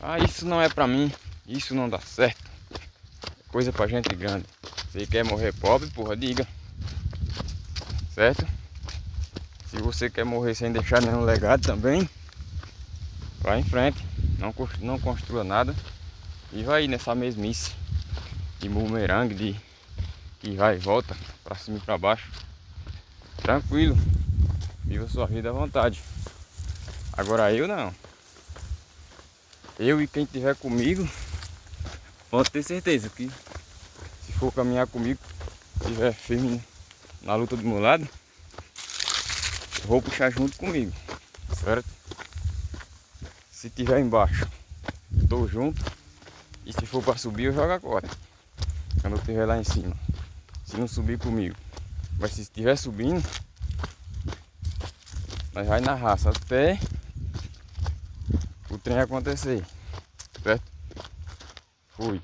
Ah, isso não é pra mim, isso não dá certo. É coisa pra gente grande. Se quer morrer pobre, porra, diga. Certo? Se você quer morrer sem deixar nenhum legado também, vá em frente. Não construa nada. E vai nessa mesmice de bumerangue, de que vai e volta, pra cima e pra baixo. Tranquilo. Viva sua vida à vontade. Agora eu não. Eu e quem estiver comigo, pode ter certeza que se for caminhar comigo, estiver firme na luta do meu lado, vou puxar junto comigo, certo? Se estiver embaixo, tô junto. E se for para subir, eu jogo a corda quando eu estiver lá em cima. Se não subir comigo, mas se estiver subindo, nós vai na raça até o trem acontecer, certo? Fui.